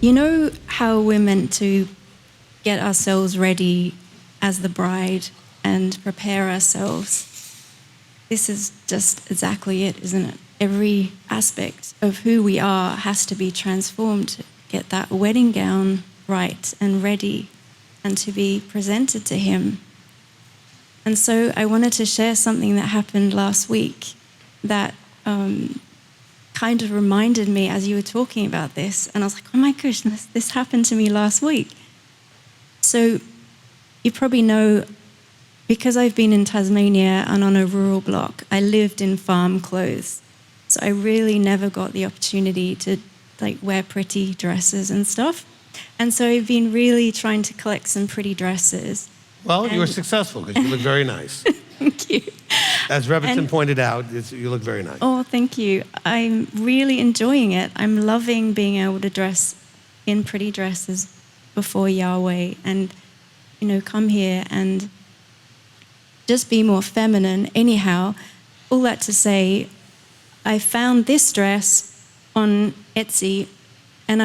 You know how we're meant to get ourselves ready as the bride and prepare ourselves? This is just exactly it, isn't it? Every aspect of who we are has to be transformed to get that wedding gown right and ready and to be presented to him. And so I wanted to share something that happened last week that kind of reminded me as you were talking about this. And I was like, oh my goodness, this happened to me last week. So you probably know, because I've been in Tasmania and on a rural block, I lived in farm clothes. So I really never got the opportunity to wear pretty dresses and stuff. And so I've been really trying to collect some pretty dresses. Well, you were successful because you look very nice. Thank you. As Berkson pointed out, you look very nice. Oh, thank you. I'm really enjoying it. I'm loving being able to dress in pretty dresses before Yahweh and, come here and just be more feminine. Anyhow, all that to say, I found this dress on Etsy, and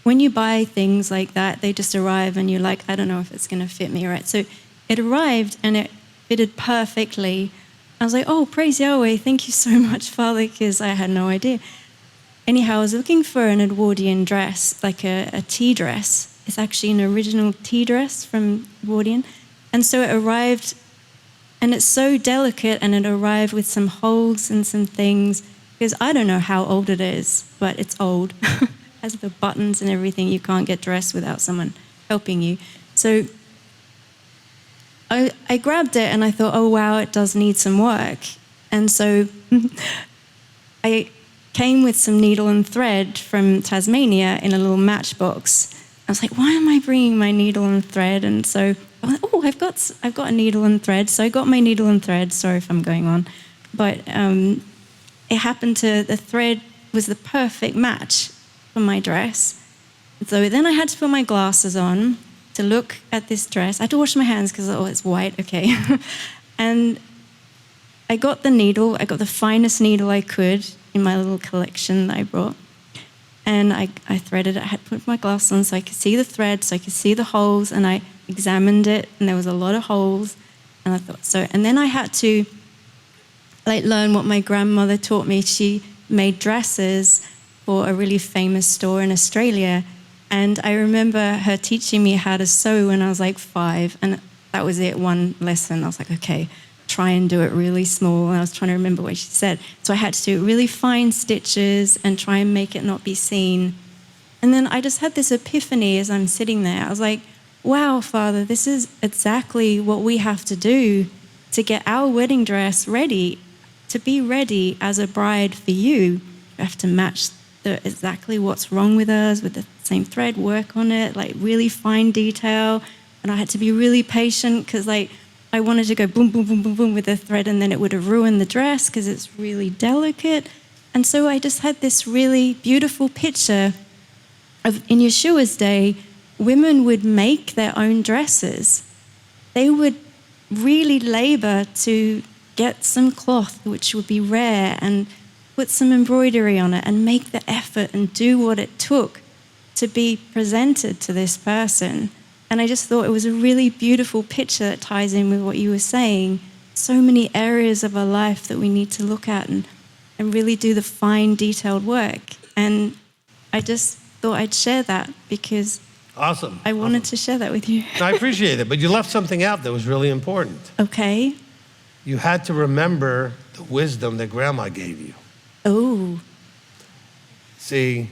when you buy things like that, they just arrive and you're like, I don't know if it's going to fit me right. So it arrived and it fitted perfectly. I was like, oh, praise Yahweh. Thank you so much, Father, because I had no idea. Anyhow, I was looking for an Edwardian dress, like a tea dress. It's actually an original tea dress from Edwardian. And so it arrived, and it's so delicate, and it arrived with some holes and some things, because I don't know how old it is, but it's old. Has the buttons and everything. You can't get dressed without someone helping you. So I grabbed it and I thought, oh wow, it does need some work. And so I came with some needle and thread from Tasmania in a little matchbox. I was like, why am I bringing my needle and thread? And so I went, oh, I've got a needle and thread. So I got my needle and thread. Sorry if I'm going on, but it happened the thread was the perfect match for my dress. So then I had to put my glasses on to look at this dress. I had to wash my hands because, it's white, okay. And I got the needle. I got the finest needle I could in my little collection that I brought. And I threaded it. I had to put my glasses on so I could see the thread, so I could see the holes, and I examined it, and there was a lot of holes. And I thought, and then I had to learn what my grandmother taught me. She made dresses for a really famous store in Australia. And I remember her teaching me how to sew when I was like 5. And that was it, one lesson. I was like, okay, try and do it really small. And I was trying to remember what she said. So I had to do really fine stitches and try and make it not be seen. And then I just had this epiphany as I'm sitting there. I was like, wow, Father, this is exactly what we have to do to get our wedding dress ready, to be ready as a bride for you. We have to match exactly what's wrong with us with the same thread, work on it, really fine detail. And I had to be really patient because I wanted to go boom, boom, boom, boom, boom with the thread, and then it would have ruined the dress because it's really delicate. And so I just had this really beautiful picture of, in Yeshua's day, women would make their own dresses. They would really labor to get some cloth, which would be rare, and put some embroidery on it and make the effort and do what it took to be presented to this person. And I just thought it was a really beautiful picture that ties in with what you were saying. So many areas of our life that we need to look at and really do the fine, detailed work. And I just thought I'd share that because awesome. I wanted to share that with you. I appreciate it, but you left something out that was really important. Okay. You had to remember the wisdom that Grandma gave you. Oh. See,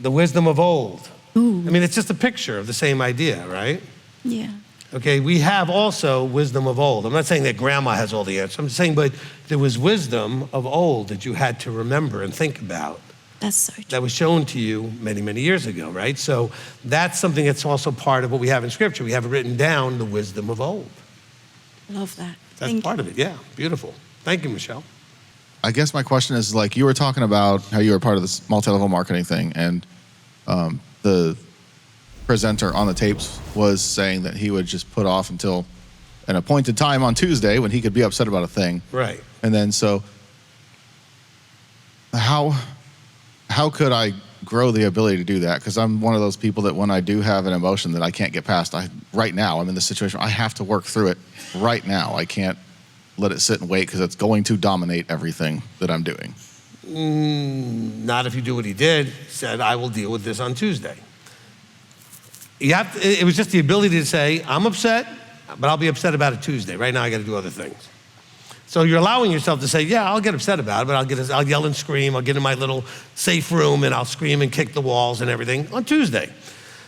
the wisdom of old. Ooh. I mean, it's just a picture of the same idea, right? Yeah. Okay, we have also wisdom of old. I'm not saying that Grandma has all the answers. I'm saying, but there was wisdom of old that you had to remember and think about. That's so true. That was shown to you many, many years ago, right? So that's something that's also part of what we have in Scripture. We have it written down, the wisdom of old. Love that. That's part of it, yeah. Beautiful. Thank you, Michelle. I guess my question is, you were talking about how you were part of this multi-level marketing thing, and the presenter on the tapes was saying that he would just put off until an appointed time on Tuesday when he could be upset about a thing. Right. And then so how could I grow the ability to do that, because I'm one of those people that when I do have an emotion that I can't get past, right now I'm in this situation, I have to work through it right now. I can't let it sit and wait because it's going to dominate everything that I'm doing. Not if you do what he did. He said, I will deal with this on Tuesday. It was just the ability to say, I'm upset, but I'll be upset about it Tuesday. Right now I got to do other things. So you're allowing yourself to say, yeah, I'll get upset about it, but I'll yell and scream. I'll get in my little safe room and I'll scream and kick the walls and everything on Tuesday.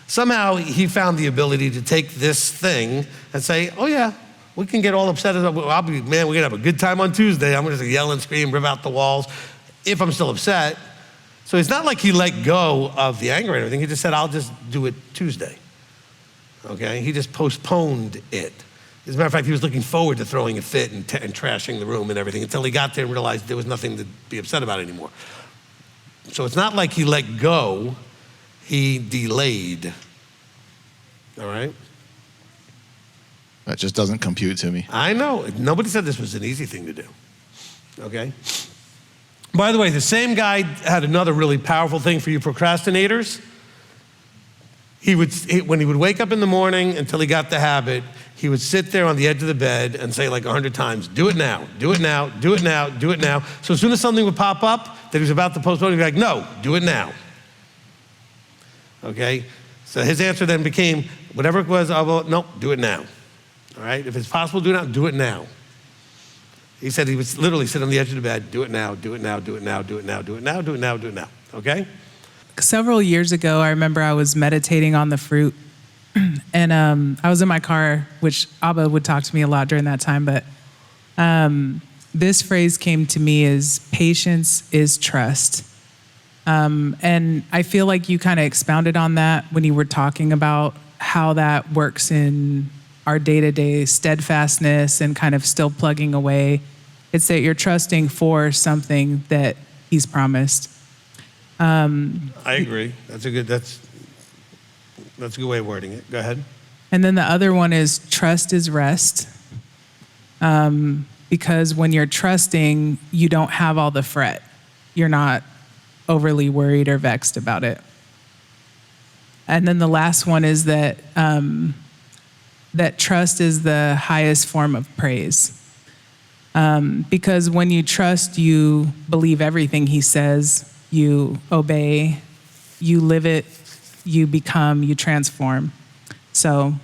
Somehow he found the ability to take this thing and say, oh yeah, we can get all upset. We're gonna have a good time on Tuesday. I'm gonna yell and scream, rip out the walls if I'm still upset. So it's not like he let go of the anger and everything. He just said, I'll just do it Tuesday. Okay, he just postponed it. As a matter of fact, he was looking forward to throwing a fit and trashing the room and everything until he got there and realized there was nothing to be upset about anymore. So it's not like he let go, he delayed. All right? That just doesn't compute to me. I know. Nobody said this was an easy thing to do. Okay? By the way, the same guy had another really powerful thing for you procrastinators. When he would wake up in the morning until he got the habit, he would sit there on the edge of the bed and say like 100 times, do it now, do it now, do it now, do it now. So as soon as something would pop up that he was about to postpone, he'd be like, no, do it now. Okay? So his answer then became, whatever it was, no, do it now. All right? If it's possible, do it now, do it now. He said he would literally sit on the edge of the bed, do it now, do it now, do it now, do it now, do it now, do it now, do it now. Okay? Several years ago, I remember I was meditating on the fruit, and I was in my car, which Abba would talk to me a lot during that time, but this phrase came to me as patience is trust. And I feel like you kind of expounded on that when you were talking about how that works in our day-to-day steadfastness and kind of still plugging away. It's that you're trusting for something that he's promised. I agree. That's a good way of wording it. Go ahead. And then the other one is trust is rest. Because when you're trusting, you don't have all the fret. You're not overly worried or vexed about it. And then the last one is that that trust is the highest form of praise. Because when you trust, you believe everything he says. You obey, you live it, you become, you transform. So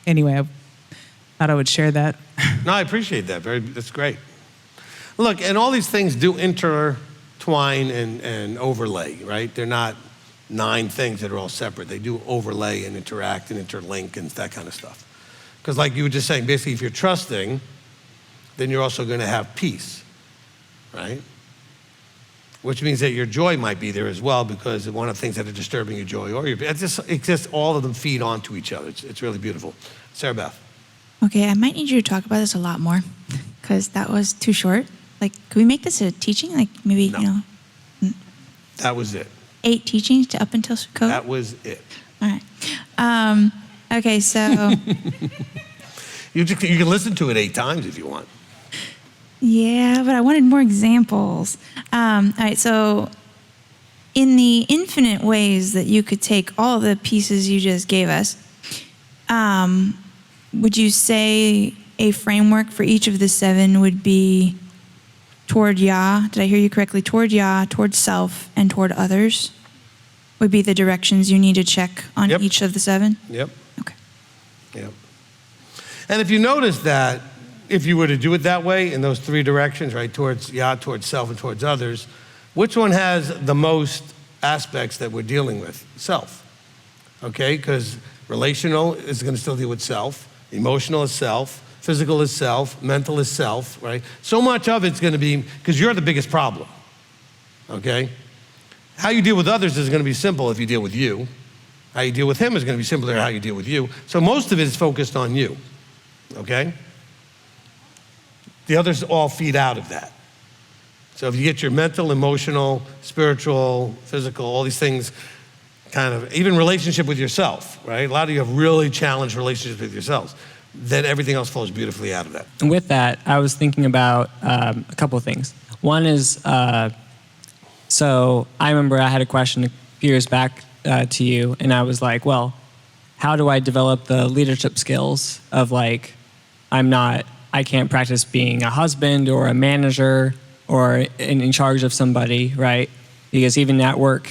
anyway, I thought I would share that. No, I appreciate that. That's great. Look, and all these things do intertwine and overlay, right? They're not 9 things that are all separate. They do overlay and interact and interlink and that kind of stuff. Because like you were just saying, basically if you're trusting, then you're also going to have peace, right? Which means that your joy might be there as well, because one of the things that are disturbing your joy, or it's just all of them feed onto each other. It's really beautiful. Sarah Beth. Okay, I might need you to talk about this a lot more, because that was too short. Like, could we make this a teaching? Like maybe, No. That was it. 8 teachings to up until Sukkot? That was it. All right. Okay, so. You can listen to it 8 times if you want. Yeah, but I wanted more examples. All right, so in the infinite ways that you could take all the pieces you just gave us, would you say a framework for each of the 7 would be toward Yah? Did I hear you correctly? Toward Yah, toward self, and toward others would be the directions you need to check on Yep. each of the 7? Yep. Okay. Yep. And if you notice that, if you were to do it that way, in those 3 directions, right, towards Yah, towards self, and towards others, which one has the most aspects that we're dealing with? Self, okay? Because relational is going to still deal with self, emotional is self, physical is self, mental is self, right? So much of it's going to be, because you're the biggest problem, okay? How you deal with others is going to be simple if you deal with you. How you deal with him is going to be simpler how you deal with you. So most of it is focused on you, okay? The others all feed out of that. So if you get your mental, emotional, spiritual, physical, all these things, kind of, even relationship with yourself, right? A lot of you have really challenged relationships with yourselves. Then everything else flows beautifully out of that. And with that, I was thinking about a couple of things. One is, so I remember I had a question a few years back to you, and I was like, well, how do I develop the leadership skills of like, I can't practice being a husband or a manager or in charge of somebody, right? Because even at work,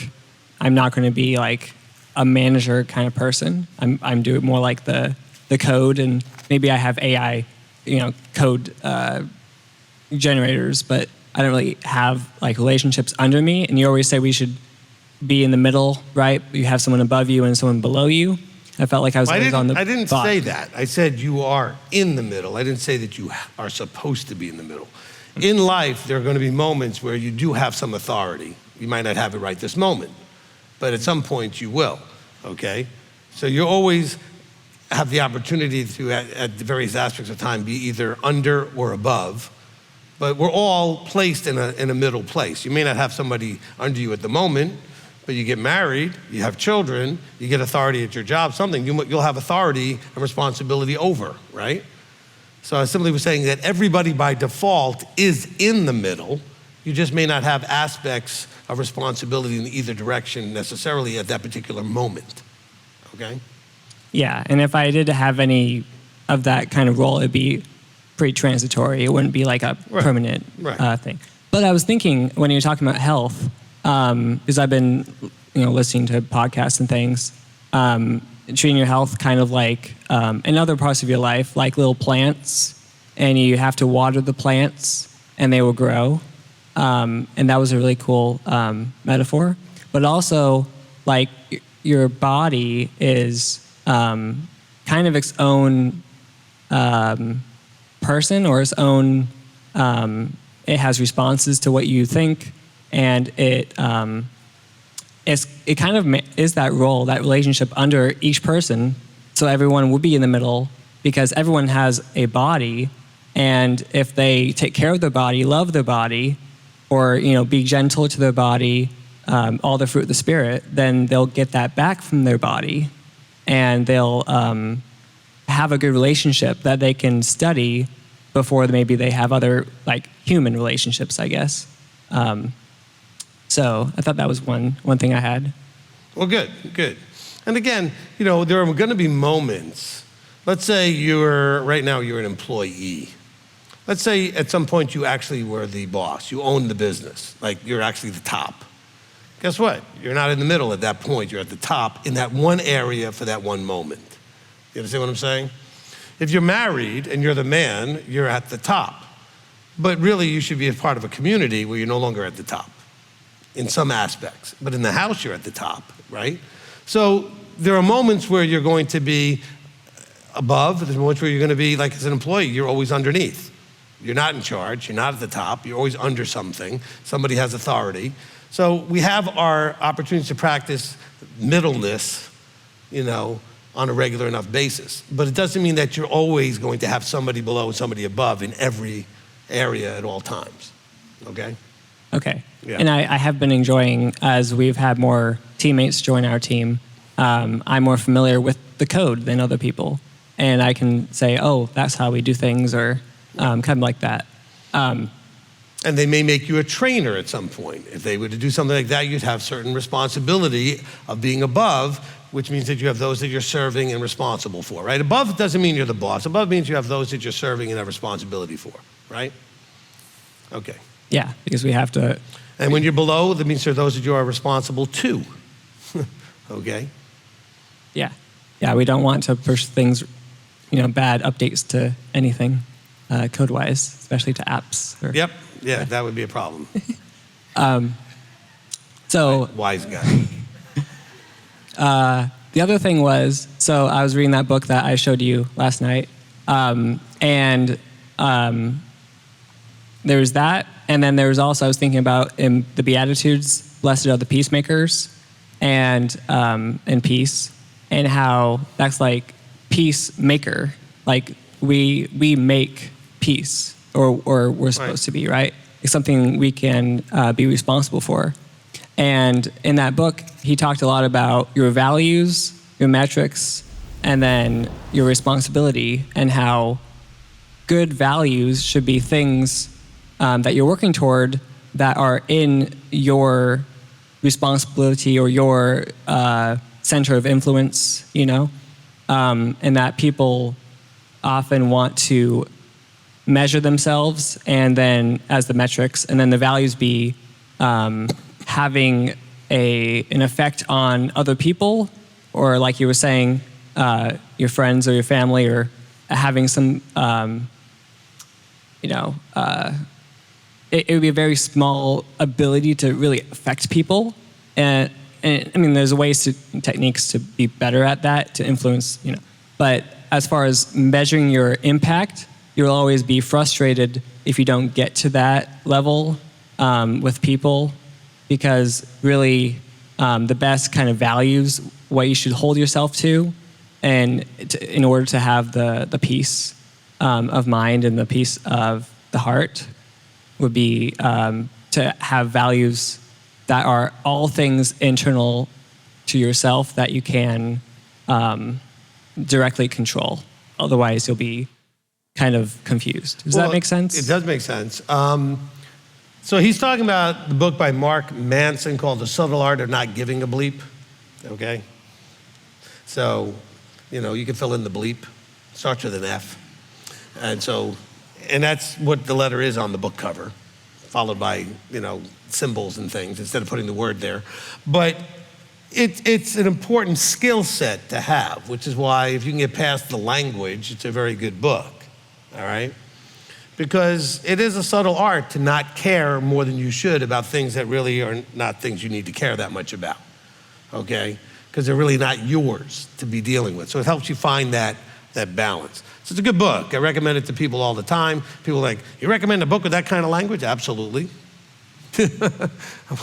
I'm not going to be like a manager kind of person. I'm doing more like the code, and maybe I have AI, code generators, but I don't really have like relationships under me. And you always say we should be in the middle, right? You have someone above you and someone below you. I felt like I was always on the I didn't bottom. say that. I said you are in the middle. I didn't say that you are supposed to be in the middle. In life, there are going to be moments where you do have some authority. You might not have it right this moment, but at some point you will, okay? So you always have the opportunity to, at the various aspects of time, be either under or above, but we're all placed in a middle place. You may not have somebody under you at the moment, but you get married, you have children, you get authority at your job, something you'll have authority and responsibility over, right? So I simply was saying that everybody by default is in the middle. You just may not have aspects of responsibility in either direction necessarily at that particular moment, okay? Yeah, and if I did have any of that kind of role, it'd be pretty transitory. It wouldn't be like a permanent thing. But I was thinking when you're talking about health, because I've been, listening to podcasts and things, treating your health kind of like in other parts of your life, like little plants, and you have to water the plants, and they will grow. And that was a really cool metaphor. But also, like your body is kind of its own person or its own. It has responses to what you think, and it kind of is that role, that relationship under each person. So everyone would be in the middle because everyone has a body, and if they take care of their body, love their body, or be gentle to their body, all the fruit of the Spirit, then they'll get that back from their body, and they'll have a good relationship that they can study before maybe they have other like human relationships, I guess. So I thought that was one thing I had. Well, good. And again, there are going to be moments. Let's say right now you're an employee. Let's say at some point you actually were the boss. You own the business. Like you're actually the top. Guess what? You're not in the middle at that point. You're at the top in that one area for that one moment. You understand what I'm saying? If you're married and you're the man, you're at the top. But really you should be a part of a community where you're no longer at the top in some aspects. But in the house, you're at the top, right? So there are moments where you're going to be above. There's moments where you're going to be, like as an employee, you're always underneath. You're not in charge. You're not at the top. You're always under something. Somebody has authority. So we have our opportunities to practice middleness, on a regular enough basis. But it doesn't mean that you're always going to have somebody below and somebody above in every area at all times, okay? Okay. Yeah. And I have been enjoying, as we've had more teammates join our team, I'm more familiar with the code than other people. And I can say, oh, that's how we do things, or kind of like that. And they may make you a trainer at some point. If they were to do something like that, you'd have certain responsibility of being above, which means that you have those that you're serving and responsible for, right? Above doesn't mean you're the boss. Above means you have those that you're serving and have responsibility for, right? Okay. Yeah, because we have to. And when you're below, that means there are those that you are responsible to, okay? Yeah. Yeah, we don't want to push things, bad updates to anything code-wise, especially to apps. Yep. Yeah, that would be a problem. So wise guy. The other thing was, so I was reading that book that I showed you last night, and there was that, and then there was also, I was thinking about in the Beatitudes, blessed are the peacemakers, and peace, and how that's like peacemaker, like we make peace, or we're supposed to be, right? It's something we can be responsible for. And in that book, he talked a lot about your values, your metrics, and then your responsibility, and how good values should be things that you're working toward that are in your responsibility or your center of influence, and that people often want to measure themselves and then as the metrics, and then the values be having an effect on other people, or like you were saying, your friends or your family, or having some, it would be a very small ability to really affect people. And I mean, there's techniques to be better at that, to influence, But as far as measuring your impact, you'll always be frustrated if you don't get to that level with people, because really the best kind of values, what you should hold yourself to, and in order to have the peace of mind and the peace of the heart, would be to have values that are all things internal to yourself that you can directly control. Otherwise, you'll be kind of confused. Does that make sense? It does make sense. So he's talking about the book by Mark Manson called The Subtle Art of Not Giving a Bleep, okay? So, you can fill in the bleep. Starts with an F. And that's what the letter is on the book cover, followed by, symbols and things instead of putting the word there. But it's an important skill set to have, which is why if you can get past the language, it's a very good book, all right? Because it is a subtle art to not care more than you should about things that really are not things you need to care that much about, okay? Because they're really not yours to be dealing with. So it helps you find that balance. So it's a good book. I recommend it to people all the time. People are like, you recommend a book with that kind of language? Absolutely.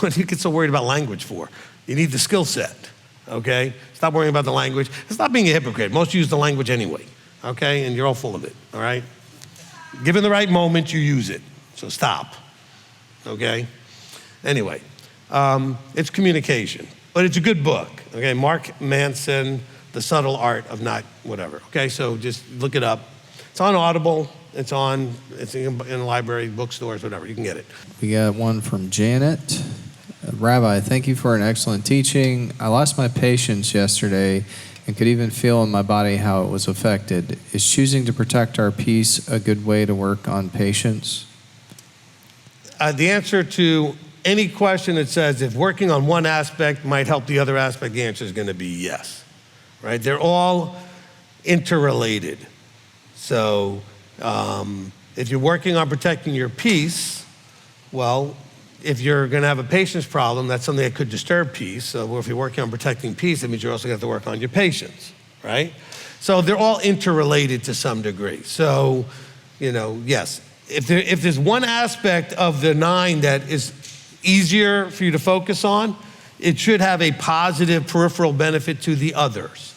What do you get so worried about language for? You need the skill set, okay? Stop worrying about the language. Stop being a hypocrite. Most use the language anyway, okay? And you're all full of it, all right? Given the right moment, you use it. So stop, okay? Anyway, it's communication, but it's a good book, okay? Mark Manson, The Subtle Art of Not Whatever, okay? So just look it up. It's on Audible. It's in the library, bookstores, whatever. You can get it. We got one from Janet. Rabbi, thank you for an excellent teaching. I lost my patience yesterday and could even feel in my body how it was affected. Is choosing to protect our peace a good way to work on patience? The answer to any question that says if working on one aspect might help the other aspect, the answer is going to be yes, right? They're all interrelated. So if you're working on protecting your peace, well, if you're going to have a patience problem, that's something that could disturb peace. So if you're working on protecting peace, that means you're also going to have to work on your patience, right? So they're all interrelated to some degree. So, yes, if there's one aspect of the 9 that is easier for you to focus on, it should have a positive peripheral benefit to the others.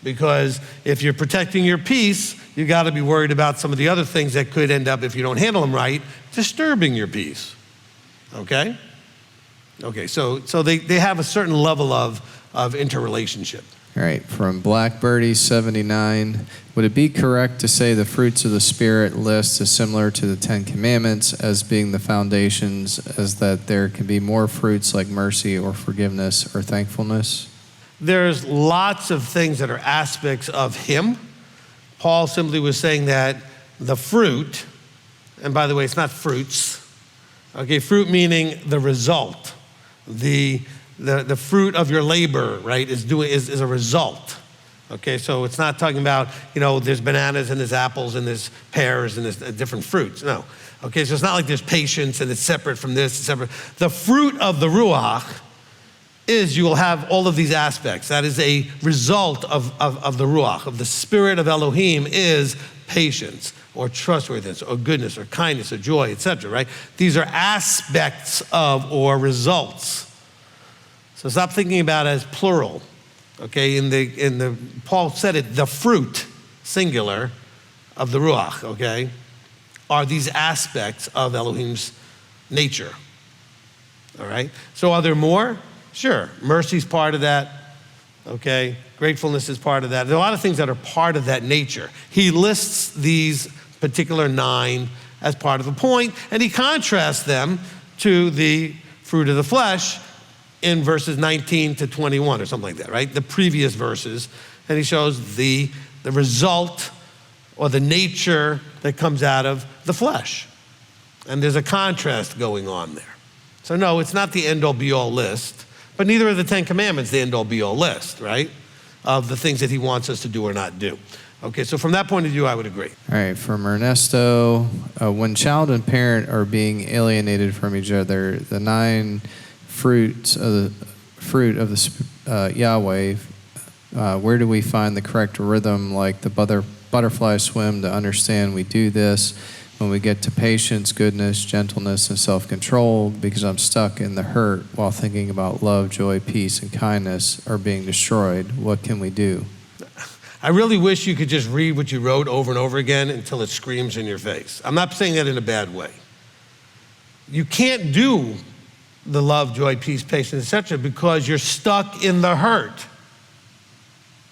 Because if you're protecting your peace, you got to be worried about some of the other things that could end up, if you don't handle them right, disturbing your peace. Okay? Okay, so they have a certain level of interrelationship. All right, from Blackbirdie 79, would it be correct to say the fruits of the Spirit list is similar to the 10 Commandments as being the foundations, as that there can be more fruits like mercy or forgiveness or thankfulness? There's lots of things that are aspects of Him. Paul simply was saying that the fruit, and by the way, it's not fruits. Okay, fruit meaning the result. The fruit of your labor, right, is a result. Okay, so it's not talking about, there's bananas and there's apples and there's pears and there's different fruits. No. Okay, so it's not like there's patience and it's separate from this, it's separate. The fruit of the Ruach is you will have all of these aspects. That is a result of the Ruach, of the Spirit of Elohim, is patience or trustworthiness or goodness or kindness or joy, etc., right? These are aspects of or results. So stop thinking about it as plural, okay? In the Paul said it, the fruit, singular, of the Ruach, okay, are these aspects of Elohim's nature, all right? So are there more? Sure, mercy's part of that, okay? Gratefulness is part of that. There are a lot of things that are part of that nature. He lists these particular 9 as part of a point, and he contrasts them to the fruit of the flesh in verses 19 to 21 or something like that, right? The previous verses. And he shows the result or the nature that comes out of the flesh. And there's a contrast going on there. So no, it's not the end-all be-all list, but neither are the 10 Commandments the end-all be-all list, right? Of the things that he wants us to do or not do. Okay, so from that point of view, I would agree. All right, from Ernesto, when child and parent are being alienated from each other, the 9 fruit of the Yahweh, where do we find the correct rhythm, like the butterfly swim, to understand we do this when we get to patience, goodness, gentleness, and self-control, because I'm stuck in the hurt while thinking about love, joy, peace, and kindness are being destroyed? What can we do? I really wish you could just read what you wrote over and over again until it screams in your face. I'm not saying that in a bad way. You can't do the love, joy, peace, patience, etc. because you're stuck in the hurt.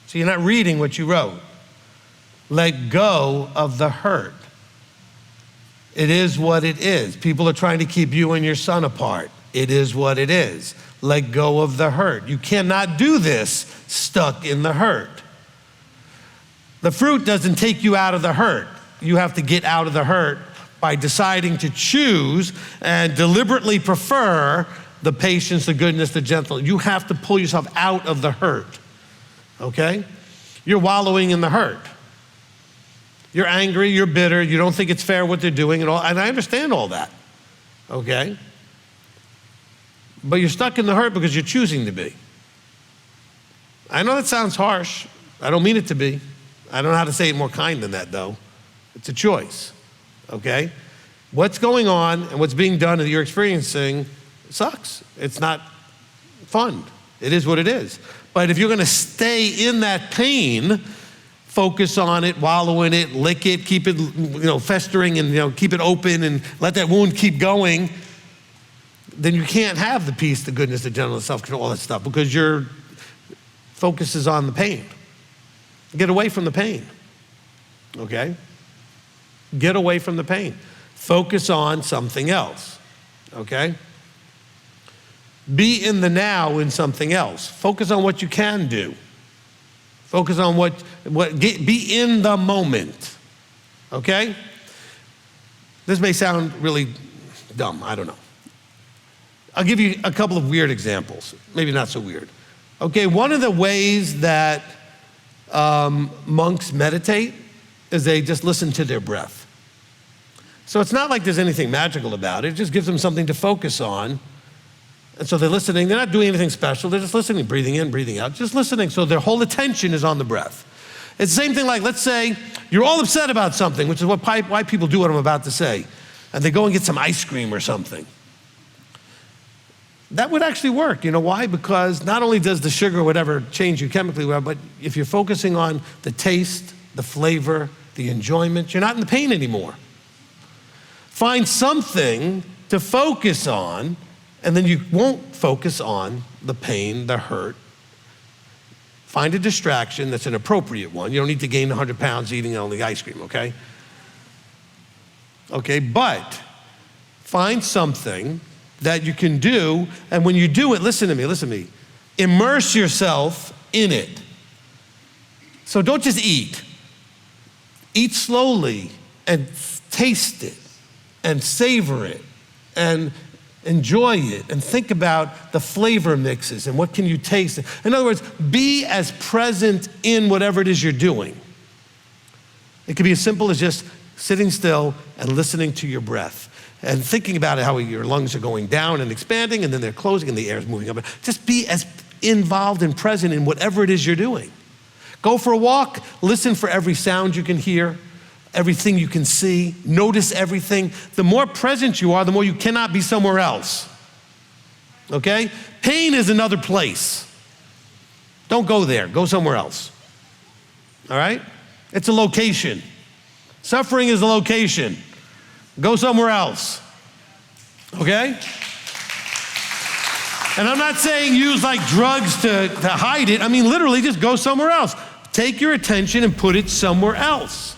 So you're not reading what you wrote. Let go of the hurt. It is what it is. People are trying to keep you and your son apart. It is what it is. Let go of the hurt. You cannot do this stuck in the hurt. The fruit doesn't take you out of the hurt. You have to get out of the hurt by deciding to choose and deliberately prefer the patience, the goodness, the gentleness. You have to pull yourself out of the hurt, okay? You're wallowing in the hurt. You're angry, you're bitter, you don't think it's fair what they're doing and all, and I understand all that, okay? But you're stuck in the hurt because you're choosing to be. I know that sounds harsh. I don't mean it to be. I don't know how to say it more kind than that, though. It's a choice, okay? What's going on and what's being done that you're experiencing sucks. It's not fun. It is what it is. But if you're going to stay in that pain, focus on it, wallow in it, lick it, keep it, festering, and keep it open, and let that wound keep going, then you can't have the peace, the goodness, the gentleness, self-control, all that stuff, because your focus is on the pain. Get away from the pain, okay? Get away from the pain. Focus on something else, okay? Be in the now in something else. Focus on what you can do. Focus on be in the moment, okay? This may sound really dumb, I don't know. I'll give you a couple of weird examples, maybe not so weird. Okay, one of the ways that monks meditate is they just listen to their breath. So it's not like there's anything magical about it. It just gives them something to focus on. And so they're listening. They're not doing anything special. They're just listening, breathing in, breathing out, just listening. So their whole attention is on the breath. It's the same thing like, let's say you're all upset about something, which is why people do what I'm about to say. And they go and get some ice cream or something. That would actually work. You know why? Because not only does the sugar or whatever change you chemically, but if you're focusing on the taste, the flavor, the enjoyment, you're not in the pain anymore. Find something to focus on, and then you won't focus on the pain, the hurt. Find a distraction that's an appropriate one. You don't need to gain 100 pounds eating only ice cream, okay? Okay, but find something that you can do, and when you do it, listen to me, immerse yourself in it. So don't just eat. Eat slowly and taste it and savor it and enjoy it and think about the flavor mixes and what can you taste. In other words, be as present in whatever it is you're doing. It could be as simple as just sitting still and listening to your breath and thinking about how your lungs are going down and expanding and then they're closing and the air is moving up. Just be as involved and present in whatever it is you're doing. Go for a walk, listen for every sound you can hear, everything you can see, notice everything. The more present you are, the more you cannot be somewhere else, okay? Pain is another place. Don't go there, go somewhere else, all right? It's a location. Suffering is a location. Go somewhere else, okay? And I'm not saying use like drugs to hide it. I mean, literally just go somewhere else. Take your attention and put it somewhere else.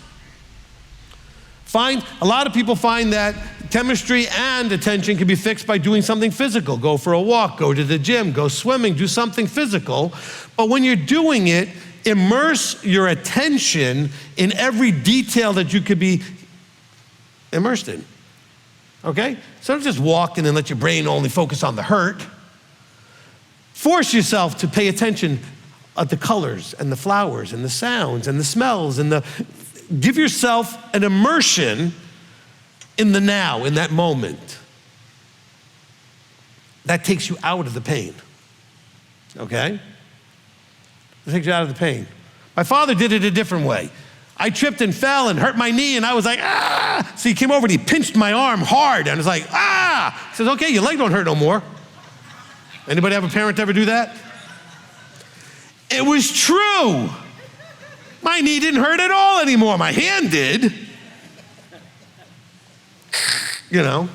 A lot of people find that chemistry and attention can be fixed by doing something physical. Go for a walk, go to the gym, go swimming, do something physical. But when you're doing it, immerse your attention in every detail that you could be immersed in, okay? So don't just walk and then let your brain only focus on the hurt. Force yourself to pay attention at the colors and the flowers and the sounds and the smells and give yourself an immersion in the now, in that moment. That takes you out of the pain, okay? It takes you out of the pain. My father did it a different way. I tripped and fell and hurt my knee and I was like, ah! So he came over and he pinched my arm hard and I was like, ah! He says, okay, your leg don't hurt no more. Anybody have a parent ever do that? It was true. My knee didn't hurt at all anymore. My hand did. You know.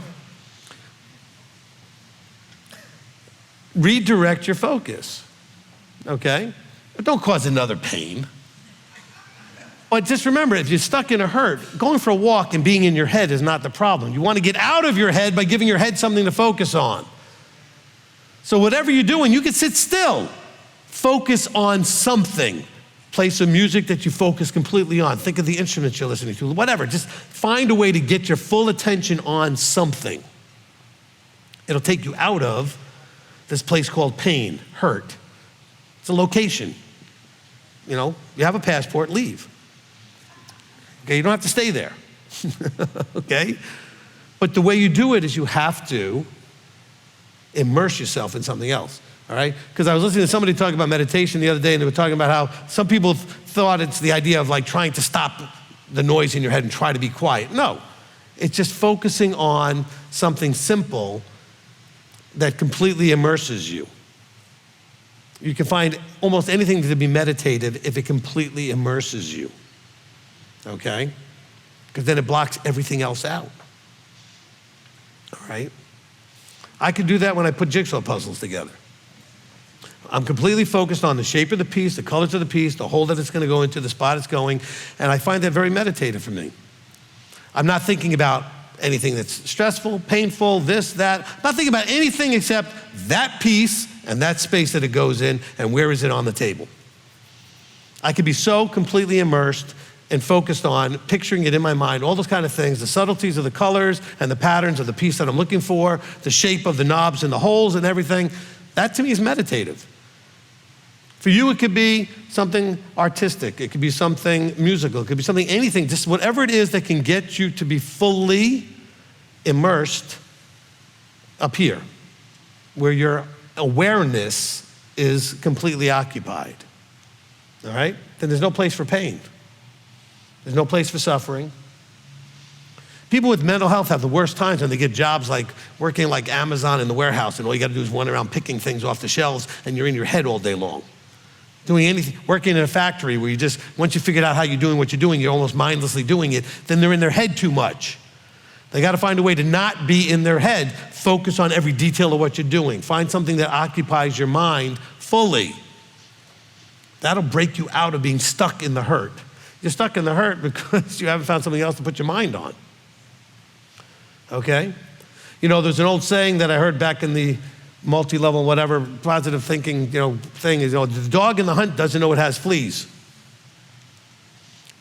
Redirect your focus, okay? But don't cause another pain. But just remember, if you're stuck in a hurt, going for a walk and being in your head is not the problem. You want to get out of your head by giving your head something to focus on. So whatever you're doing, you can sit still. Focus on something. Play some music that you focus completely on. Think of the instruments you're listening to, whatever. Just find a way to get your full attention on something. It'll take you out of this place called pain, hurt. It's a location. You know, you have a passport, leave. Okay, you don't have to stay there. Okay? But the way you do it is you have to immerse yourself in something else. All right? Because I was listening to somebody talk about meditation the other day, and they were talking about how some people thought it's the idea of like trying to stop the noise in your head and try to be quiet. No, it's just focusing on something simple that completely immerses you. You can find almost anything to be meditative if it completely immerses you. Okay? Because then it blocks everything else out. All right? I could do that when I put jigsaw puzzles together. I'm completely focused on the shape of the piece, the colors of the piece, the hole that it's going to go into, the spot it's going, and I find that very meditative for me. I'm not thinking about anything that's stressful, painful, this, that. I'm not thinking about anything except that piece and that space that it goes in and where is it on the table. I could be so completely immersed and focused on picturing it in my mind, all those kind of things, the subtleties of the colors and the patterns of the piece that I'm looking for, the shape of the knobs and the holes and everything. That to me is meditative. For you, it could be something artistic. It could be something musical. It could be something, anything, just whatever it is that can get you to be fully immersed up here, where your awareness is completely occupied. All right? Then there's no place for pain. There's no place for suffering. People with mental health have the worst times when they get jobs like working like Amazon in the warehouse, and all you got to do is run around picking things off the shelves, and you're in your head all day long. Doing anything, working in a factory where you just, once you figured out how you're doing what you're doing, you're almost mindlessly doing it, then they're in their head too much. They got to find a way to not be in their head. Focus on every detail of what you're doing. Find something that occupies your mind fully. That'll break you out of being stuck in the hurt. You're stuck in the hurt because you haven't found something else to put your mind on. Okay? You know, there's an old saying that I heard back in the multi-level, whatever, positive thinking, thing is, the dog in the hunt doesn't know it has fleas.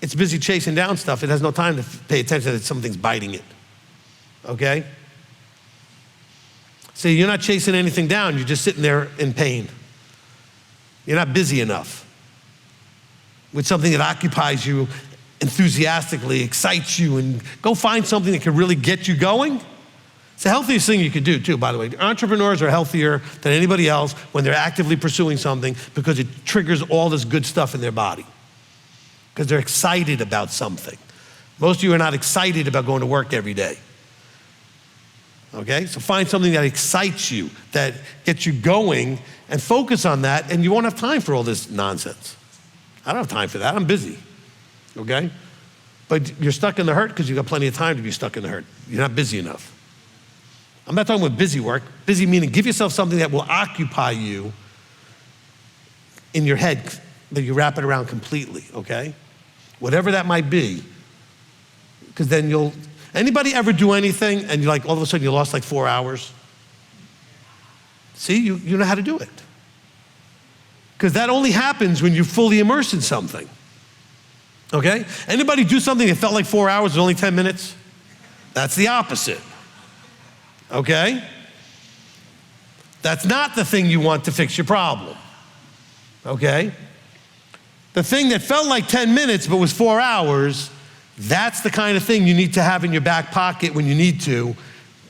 It's busy chasing down stuff. It has no time to pay attention that something's biting it. Okay? So you're not chasing anything down. You're just sitting there in pain. You're not busy enough with something that occupies you enthusiastically, excites you, and go find something that can really get you going. It's the healthiest thing you could do too, by the way. Entrepreneurs are healthier than anybody else when they're actively pursuing something because it triggers all this good stuff in their body. Because they're excited about something. Most of you are not excited about going to work every day. Okay, so find something that excites you, that gets you going, and focus on that, and you won't have time for all this nonsense. I don't have time for that, I'm busy, okay? But you're stuck in the hurt because you've got plenty of time to be stuck in the hurt. You're not busy enough. I'm not talking about busy work. Busy meaning give yourself something that will occupy you in your head, that you wrap it around completely, okay? Whatever that might be, Because then anybody ever do anything and you're like, all of a sudden you lost like 4 hours? See, you know how to do it. Because that only happens when you're fully immersed in something. Okay? Anybody do something that felt like 4 hours and only 10 minutes? That's the opposite. Okay? That's not the thing you want to fix your problem. Okay? The thing that felt like 10 minutes but was 4 hours, that's the kind of thing you need to have in your back pocket when you need to,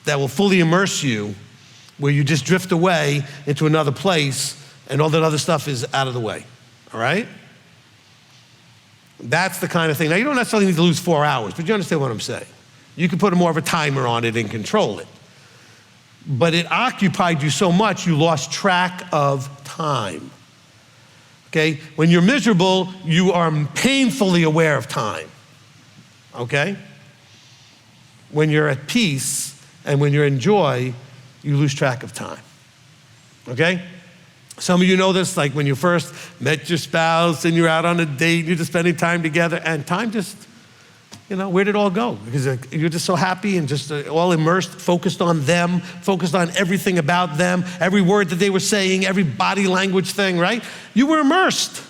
that will fully immerse you, where you just drift away into another place and all that other stuff is out of the way. All right? That's the kind of thing. Now, you don't necessarily need to lose 4 hours, but you understand what I'm saying. You can put more of a timer on it and control it. But it occupied you so much, you lost track of time. Okay? When you're miserable, you are painfully aware of time. Okay? When you're at peace and when you're in joy, you lose track of time. Okay? Some of you know this, like when you first met your spouse and you're out on a date, you're just spending time together, and time just, where did it all go? Because you're just so happy and just all immersed, focused on them, focused on everything about them, every word that they were saying, every body language thing, right? You were immersed.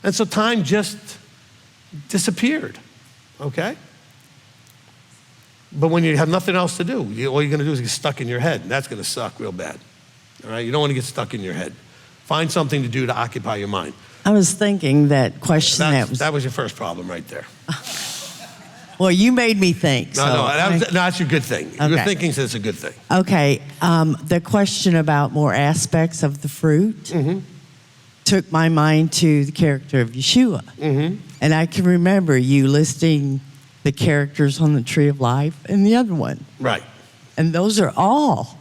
And so time just disappeared, okay? But when you have nothing else to do, all you're gonna do is get stuck in your head, and that's gonna suck real bad, all right? You don't wanna get stuck in your head. Find something to do to occupy your mind. I was thinking that question that was your first problem right there. Well, you made me think. That's your good thing. Okay. Your thinking says it's a good thing. Okay, the question about more aspects of the fruit took my mind to the character of Yeshua. And I can remember you listing the characters on the tree of life and the other one. Right. And those are all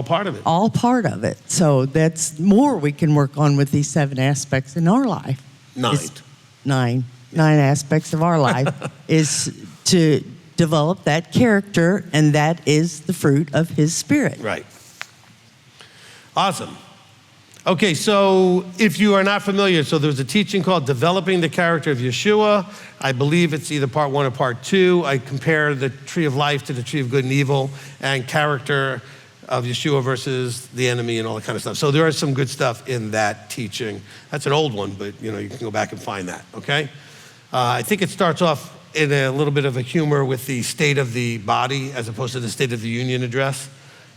part of it. All part of it. So that's more we can work on with these 7 aspects in our life. 9. Nine aspects of our life is to develop that character, and that is the fruit of his spirit. Right. Awesome. Okay, so if you are not familiar, so there's a teaching called Developing the Character of Yeshua. I believe it's either part 1 or part 2. I compare the tree of life to the tree of good and evil, and character of Yeshua versus the enemy and all that kind of stuff. So there is some good stuff in that teaching. That's an old one, but you can go back and find that, okay? I think it starts off in a little bit of a humor with the state of the body as opposed to the State of the Union address.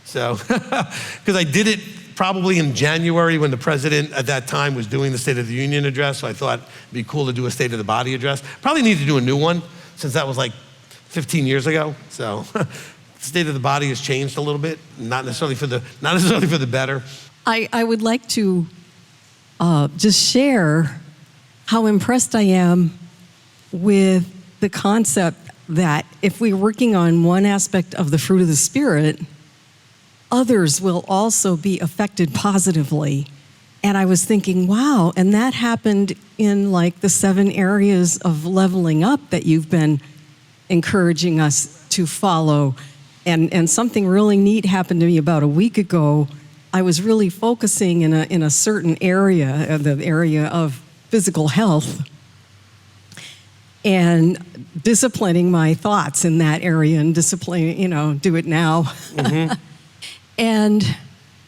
So, because I did it probably in January when the president at that time was doing the State of the Union address, so I thought it'd be cool to do a State of the Body address. Probably need to do a new one since that was like 15 years ago, so. The state of the body has changed a little bit, not necessarily for the better. I would like to just share how impressed I am with the concept that if we're working on one aspect of the fruit of the Spirit, others will also be affected positively. And I was thinking, wow, and that happened in like the 7 areas of leveling up that you've been encouraging us to follow. And something really neat happened to me about a week ago. I was really focusing in a certain area, the area of physical health, and disciplining my thoughts in that area and do it now. And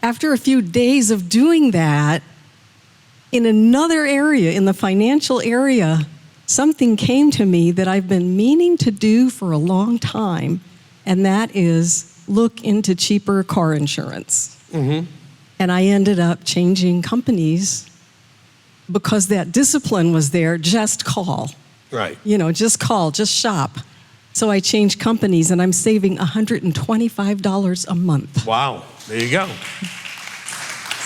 after a few days of doing that, in another area, in the financial area, something came to me that I've been meaning to do for a long time. And that is look into cheaper car insurance. And I ended up changing companies because that discipline was there. Just call. Right. Just call, just shop. So I changed companies, and I'm saving $125 a month. Wow. There you go.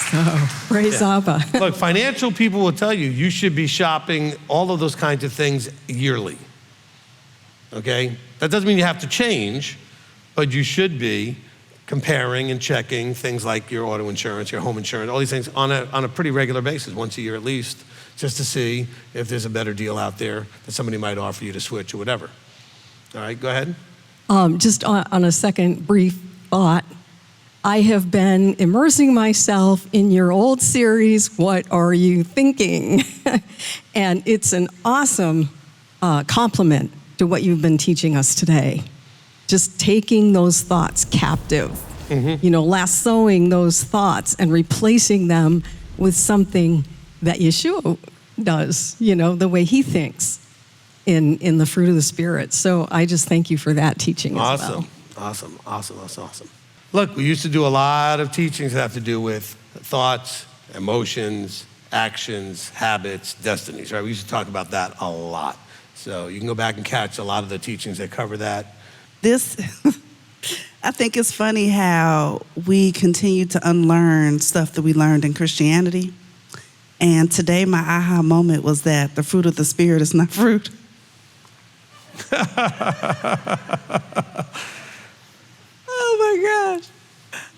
So praise Abba. Look, financial people will tell you should be shopping all of those kinds of things yearly. Okay? That doesn't mean you have to change. But you should be comparing and checking things like your auto insurance, your home insurance, all these things on a pretty regular basis, once a year at least, just to see if there's a better deal out there that somebody might offer you to switch or whatever. All right, go ahead. Just on a second brief thought, I have been immersing myself in your old series, What Are You Thinking? And it's an awesome compliment to what you've been teaching us today. Just taking those thoughts captive, lassoing those thoughts and replacing them with something that Yeshua does, the way he thinks in the fruit of the Spirit. So I just thank you for that teaching as well. Awesome. Look, we used to do a lot of teachings that have to do with thoughts, emotions, actions, habits, destinies, right? We used to talk about that a lot. So you can go back and catch a lot of the teachings that cover that. This, I think it's funny how we continue to unlearn stuff that we learned in Christianity. And today my aha moment was that the fruit of the Spirit is not fruit. Oh my gosh.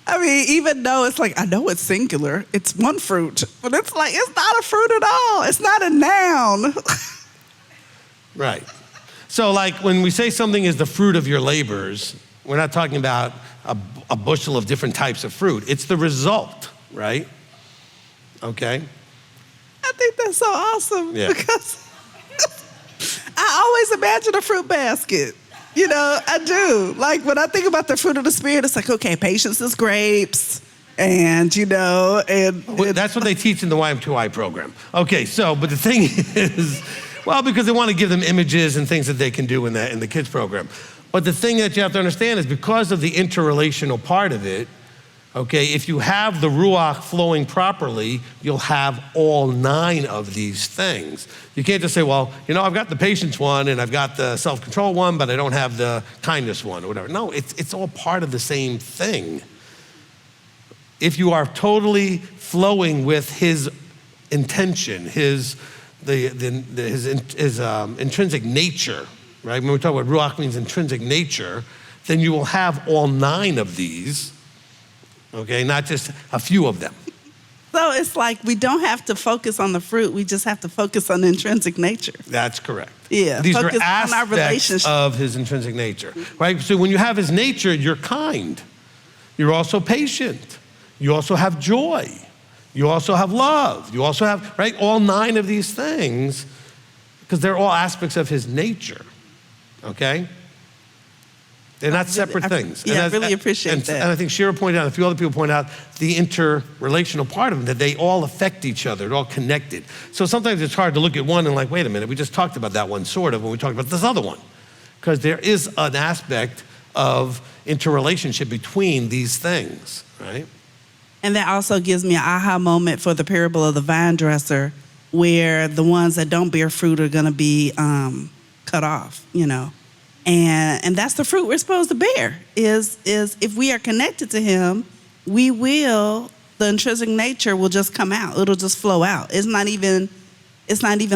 I mean, even though it's like, I know it's singular, it's one fruit, but it's like, it's not a fruit at all. It's not a noun. Right. So like when we say something is the fruit of your labors, we're not talking about a bushel of different types of fruit. It's the result, right? Okay? I think that's so awesome because I always imagine a fruit basket. I do. Like when I think about the fruit of the Spirit, it's like, okay, patience is grapes. And, that's what they teach in the m.t.o.i program. Okay, so, but the thing is, well, because they want to give them images and things that they can do in the kids program. But the thing that you have to understand is because of the interrelational part of it, okay, if you have the Ruach flowing properly, you'll have all 9 of these things. You can't just say, well, I've got the patience one and I've got the self-control one, but I don't have the kindness one or whatever. No, it's all part of the same thing. If you are totally flowing with his intention, his intrinsic nature, right? When we talk about Ruach means intrinsic nature, then you will have all 9 of these. Okay, not just a few of them. So it's like we don't have to focus on the fruit. We just have to focus on the intrinsic nature. That's correct. Yeah, these focus are aspects on our relationship of his intrinsic nature, right? So when you have his nature, you're kind. You're also patient. You also have joy. You also have love. You also have, right, all 9 of these things because they're all aspects of his nature, okay? They're not separate things. Yeah, I really appreciate that. And I think Shirah pointed out, a few other people pointed out, the interrelational part of them, that they all affect each other, they're all connected. So sometimes it's hard to look at one and like, wait a minute, we just talked about that one sort of when we talked about this other one. Because there is an aspect of interrelationship between these things, right? And that also gives me an aha moment for the parable of the vine dresser, where the ones that don't bear fruit are going to be cut off, And that's the fruit we're supposed to bear, is if we are connected to him, the intrinsic nature will just come out. It'll just flow out. It's not even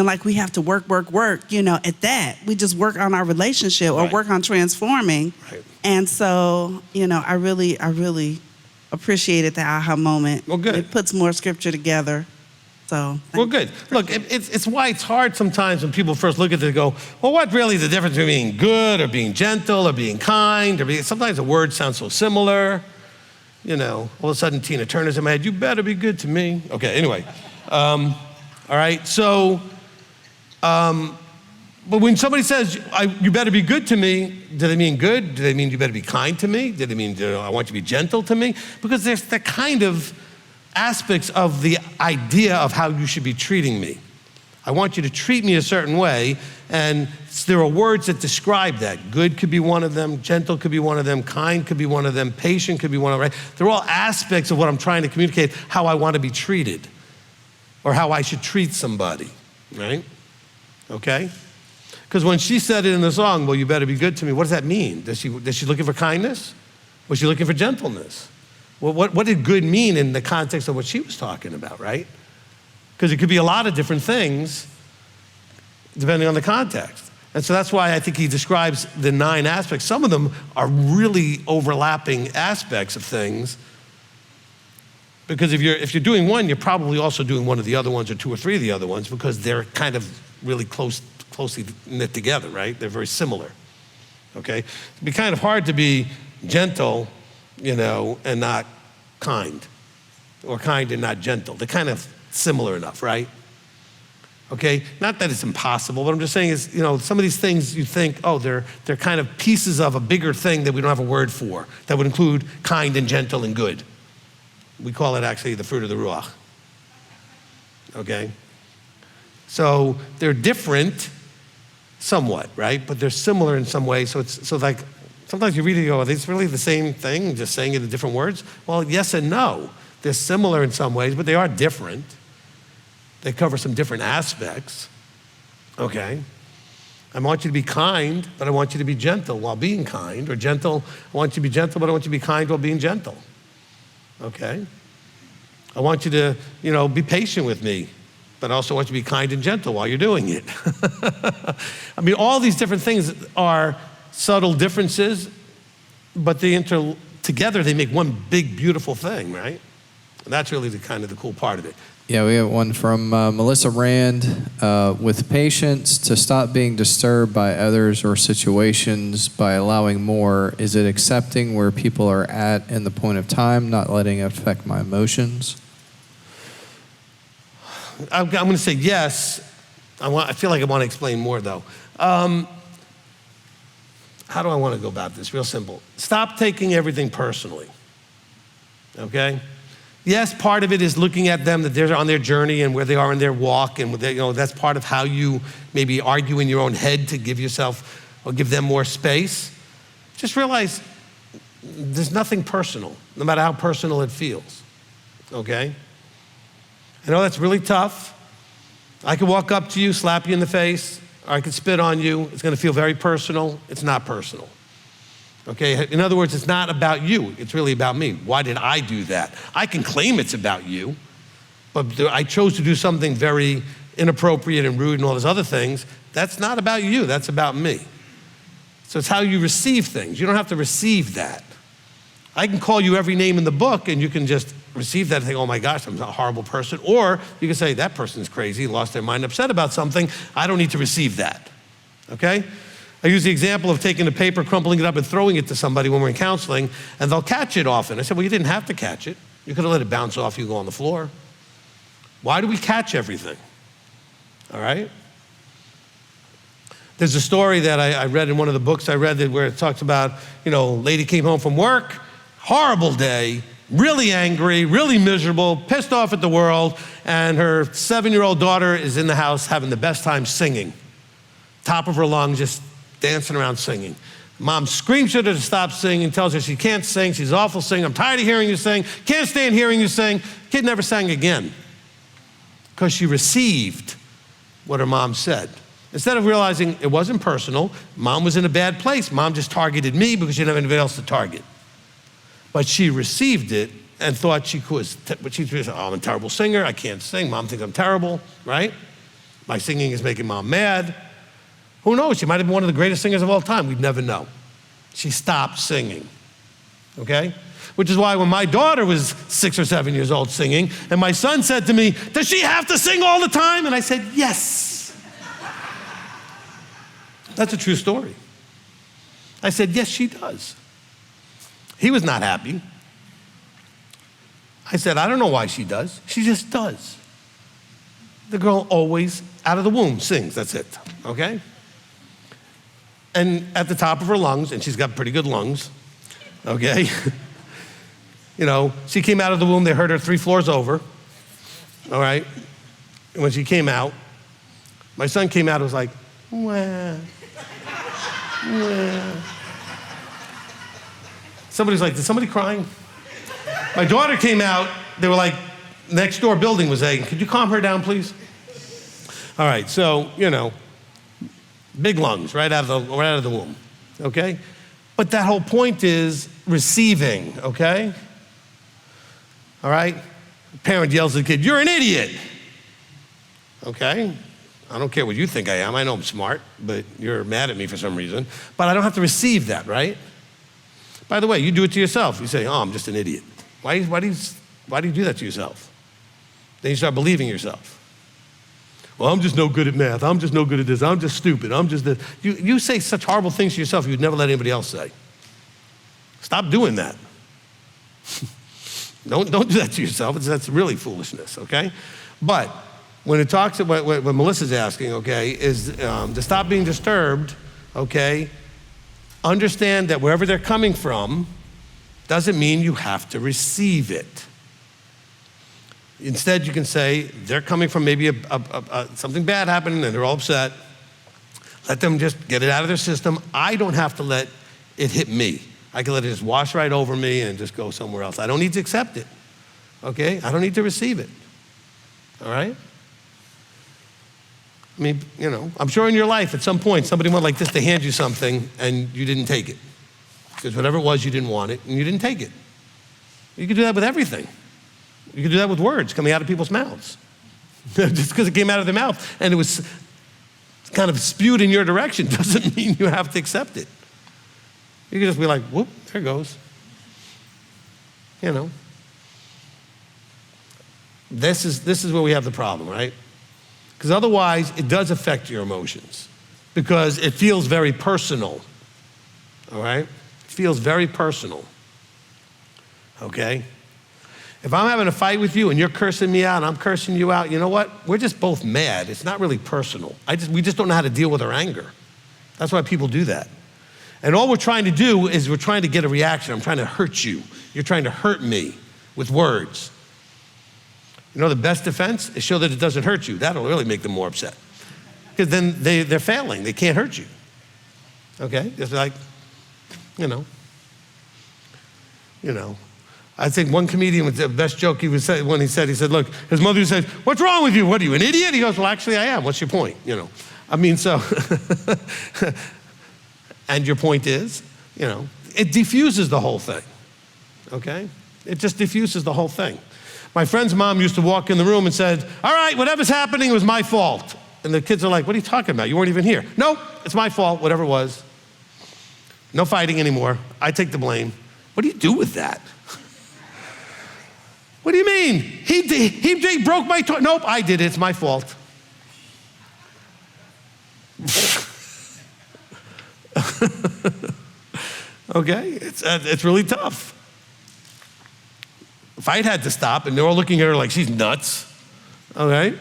like we have to work, at that. We just work on our relationship or work on transforming. Right. And so, I really appreciated the aha moment. Well, good. It puts more scripture together. So, well, good. Look, it's why it's hard sometimes when people first look at it and go, well, what really is the difference between being good or being gentle or being kind? Sometimes the words sound so similar. All of a sudden Tina Turner's in my head, you better be good to me. Okay, anyway. All right, so, but when somebody says, you better be good to me, do they mean good? Do they mean you better be kind to me? Do they mean, I want you to be gentle to me? Because there's the kind of aspects of the idea of how you should be treating me. I want you to treat me a certain way, and there are words that describe that. Good could be one of them, gentle could be one of them, kind could be one of them, patient could be one of them, right? They're all aspects of what I'm trying to communicate, how I want to be treated, or how I should treat somebody, right? Okay? Because when she said it in the song, well, you better be good to me, what does that mean? Does she looking for kindness? Was she looking for gentleness? Well, what did good mean in the context of what she was talking about, right? Because it could be a lot of different things depending on the context. And so that's why I think he describes the 9 aspects. Some of them are really overlapping aspects of things. Because if you're doing one, you're probably also doing one of the other ones or 2 or 3 of the other ones because they're kind of really closely knit together, right? They're very similar, okay? It'd be kind of hard to be gentle, and not kind, or kind and not gentle. They're kind of similar enough, right? Okay, not that it's impossible, but I'm just saying is, some of these things you think, oh, they're kind of pieces of a bigger thing that we don't have a word for, that would include kind and gentle and good. We call it actually the fruit of the Ruach. Okay? So they're different somewhat, right? But they're similar in some ways. So like, sometimes you read it and go, are these really the same thing, just saying it in different words? Well, yes and no. They're similar in some ways, but they are different. They cover some different aspects, okay? I want you to be kind, but I want you to be gentle while being kind, or gentle, I want you to be gentle, but I want you to be kind while being gentle, okay? I want you to, be patient with me, but I also want you to be kind and gentle while you're doing it. I mean, all these different things are subtle differences, but together they make one big, beautiful thing, right? And that's really the kind of the cool part of it. Yeah, we have one from Melissa Rand. With patience, to stop being disturbed by others or situations by allowing more, is it accepting where people are at in the point of time, not letting it affect my emotions? I'm going to say yes. I feel like I want to explain more, though. How do I want to go about this? Real simple. Stop taking everything personally, okay? Yes, part of it is looking at them, that they're on their journey and where they are in their walk, and that's part of how you maybe argue in your own head to give yourself or give them more space. Just realize there's nothing personal, no matter how personal it feels, okay? I know that's really tough. I could walk up to you, slap you in the face, or I could spit on you. It's gonna feel very personal. It's not personal. Okay, in other words, it's not about you, it's really about me. Why did I do that? I can claim it's about you, but I chose to do something very inappropriate and rude and all those other things. That's not about you, that's about me. So it's how you receive things. You don't have to receive that. I can call you every name in the book and you can just receive that and think, oh my gosh, I'm a horrible person. Or you can say, that person's crazy, lost their mind, upset about something. I don't need to receive that, okay? I use the example of taking the paper, crumpling it up, and throwing it to somebody when we're in counseling, and they'll catch it often. I said, well, you didn't have to catch it. You could have let it bounce off you and go on the floor. Why do we catch everything? All right? There's a story that I read in one of the books I read where it talks about, lady came home from work, horrible day, really angry, really miserable, pissed off at the world, and her 7-year-old daughter is in the house having the best time singing. Top of her lungs, just dancing around singing. Mom screams at her to stop singing, tells her she can't sing, she's an awful singer, I'm tired of hearing you sing, can't stand hearing you sing. Kid never sang again because she received what her mom said. Instead of realizing it wasn't personal, mom was in a bad place. Mom just targeted me because she didn't have anybody else to target. But she received it and thought she was, oh, I'm a terrible singer, I can't sing, mom thinks I'm terrible, right? My singing is making mom mad. Who knows? She might have been one of the greatest singers of all time. We'd never know. She stopped singing, okay? Which is why when my daughter was 6 or 7 years old singing, and my son said to me, does she have to sing all the time? And I said, yes. That's a true story. I said, yes, she does. He was not happy. I said, I don't know why she does. She just does. The girl always, out of the womb, sings. That's it, okay? And at the top of her lungs, and she's got pretty good lungs, okay? She came out of the womb, they heard her 3 floors over, all right? And when she came out, my son came out and was like, wah, wah. Somebody's like, did somebody crying? My daughter came out, they were like, next door building was saying, could you calm her down, please? All right, so, big lungs right out of the womb, okay? But that whole point is receiving, okay? All right? Parent yells at the kid, you're an idiot, okay? I don't care what you think I am. I know I'm smart, but you're mad at me for some reason. But I don't have to receive that, right? By the way, you do it to yourself. You say, oh, I'm just an idiot. Why do you do that to yourself? Then you start believing yourself. Well, I'm just no good at math. I'm just no good at this. I'm just stupid. I'm just this. You say such horrible things to yourself you'd never let anybody else say. Stop doing that. Don't do that to yourself. That's really foolishness, okay? But when it talks about what Melissa's asking, okay, is to stop being disturbed, okay, understand that wherever they're coming from doesn't mean you have to receive it. Instead, you can say, they're coming from maybe something bad happening and they're all upset. Let them just get it out of their system. I don't have to let it hit me. I can let it just wash right over me and just go somewhere else. I don't need to accept it, okay? I don't need to receive it, all right? I mean, you know, I'm sure in your life at some point somebody went like this to hand you something and you didn't take it. Because whatever it was, you didn't want it and you didn't take it. You could do that with everything. You could do that with words coming out of people's mouths. Just because it came out of their mouth and it was kind of spewed in your direction doesn't mean you have to accept it. You can just be like, whoop, there it goes. You know. This is where we have the problem, right? Because otherwise, it does affect your emotions because it feels very personal, all right? It feels very personal, okay? If I'm having a fight with you and you're cursing me out and I'm cursing you out, you know what? We're just both mad. It's not really personal. We just don't know how to deal with our anger. That's why people do that. And all we're trying to do is we're trying to get a reaction. I'm trying to hurt you. You're trying to hurt me with words. You know, the best defense is show that it doesn't hurt you. That'll really make them more upset. Because then they're failing. They can't hurt you. Okay? It's like, you know. I think one comedian with the best joke he said, look, his mother said, what's wrong with you? What are you, an idiot? He goes, well, actually I am. What's your point? You know, I mean, so, and your point is, you know, it diffuses the whole thing, okay? It just diffuses the whole thing. My friend's mom used to walk in the room and said, all right, whatever's happening was my fault. And the kids are like, what are you talking about? You weren't even here. Nope, it's my fault, whatever it was. No fighting anymore. I take the blame. What do you do with that? What do you mean? He broke my toy. Nope, I did it. It's my fault. Okay, it's really tough. The fight had to stop, and they're all looking at her like she's nuts. Okay,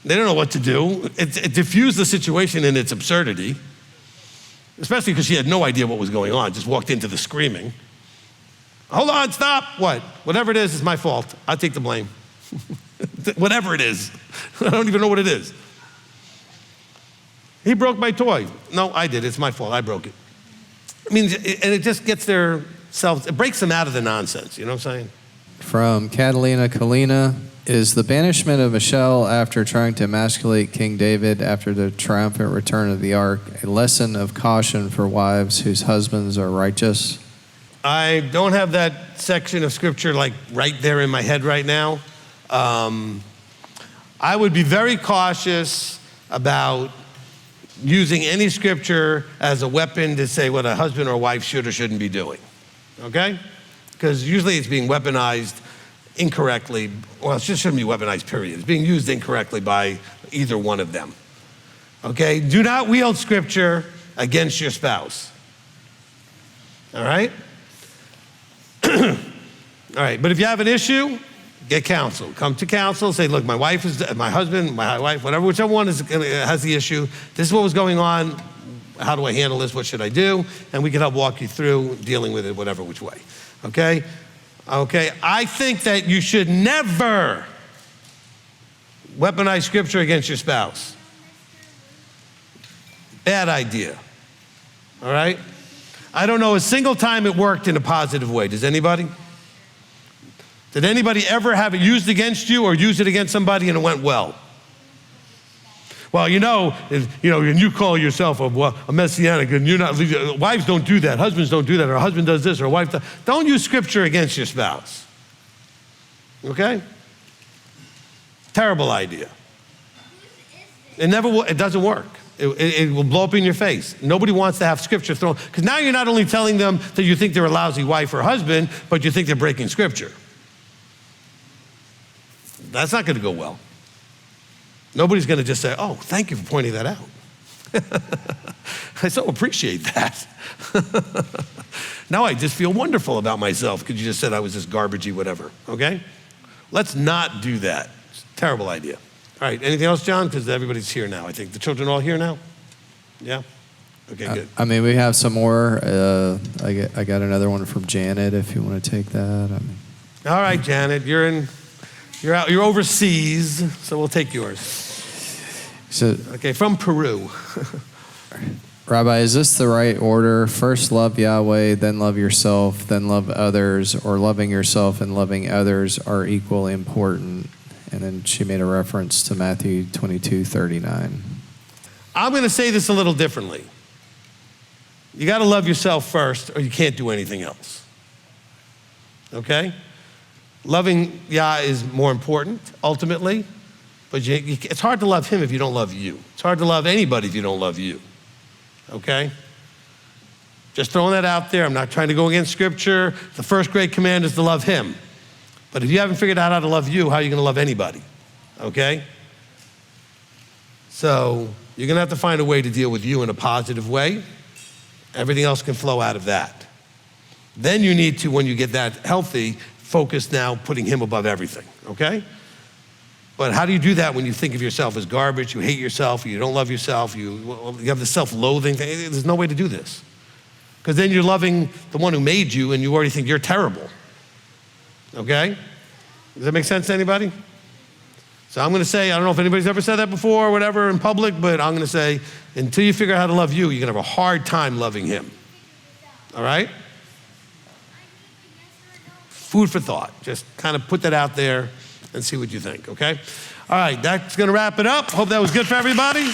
they don't know what to do. It diffused the situation in its absurdity, especially because she had no idea what was going on. Just walked into the screaming. Hold on, stop. What? Whatever it is, it's my fault. I'll take the blame. Whatever it is. I don't even know what it is. He broke my toy. No, I did. It's my fault. I broke it. I mean, and it just gets their selves, it breaks them out of the nonsense. You know what I'm saying? From Catalina Kalina, is the banishment of Michelle after trying to emasculate King David after the triumphant return of the ark a lesson of caution for wives whose husbands are righteous? I don't have that section of scripture like right there in my head right now. I would be very cautious about using any scripture as a weapon to say what a husband or wife should or shouldn't be doing, okay? Because usually it's being weaponized incorrectly. Well, it just shouldn't be weaponized, period. It's being used incorrectly by either one of them, okay? Do not wield scripture against your spouse, all right? All right, but if you have an issue, get counsel. Come to counsel, say, look, my husband, my wife, whichever one has the issue, this is what was going on, how do I handle this, what should I do? And we can help walk you through dealing with it, whatever which way, okay? Okay, I think that you should never weaponize scripture against your spouse. Bad idea, all right? I don't know a single time it worked in a positive way. Does anybody? Did anybody ever have it used against you or use it against somebody and it went well? Well, and you call yourself a Messianic and you're not, wives don't do that, husbands don't do that, or a husband does this, or a wife does. Don't use scripture against your spouse, okay? Terrible idea. It doesn't work. It will blow up in your face. Nobody wants to have scripture thrown, because now you're not only telling them that you think they're a lousy wife or husband, but you think they're breaking scripture. That's not going to go well. Nobody's going to just say, oh, thank you for pointing that out. I so appreciate that. Now I just feel wonderful about myself because you just said I was this garbagey whatever, okay? Let's not do that. It's a terrible idea. All right, anything else, John? Because everybody's here now, I think. The children all here now? Yeah? Okay, good. I mean, we have some more. I got another one from Janet if you want to take that. All right, Janet, you're overseas, so we'll take yours. So, okay, from Peru. Rabbi, is this the right order? First love Yahweh, then love yourself, then love others, or loving yourself and loving others are equally important? And then she made a reference to Matthew 22:39. I'm going to say this a little differently. You got to love yourself first, or you can't do anything else. Okay? Loving Yah is more important, ultimately, but it's hard to love him if you don't love you. It's hard to love anybody if you don't love you. Okay? Just throwing that out there. I'm not trying to go against Scripture. The first great command is to love him. But if you haven't figured out how to love you, how are you going to love anybody? Okay? So you're going to have to find a way to deal with you in a positive way. Everything else can flow out of that. Then you need to, when you get that healthy, focus now putting him above everything, okay? But how do you do that when you think of yourself as garbage, you hate yourself, you don't love yourself, you have the self-loathing thing? There's no way to do this. Because then you're loving the one who made you and you already think you're terrible, okay? Does that make sense to anybody? So I'm going to say, I don't know if anybody's ever said that before or whatever in public, but I'm going to say, until you figure out how to love you, you're going to have a hard time loving him. All right? Food for thought. Just kind of put that out there and see what you think, okay? All right, that's going to wrap it up. Hope that was good for everybody.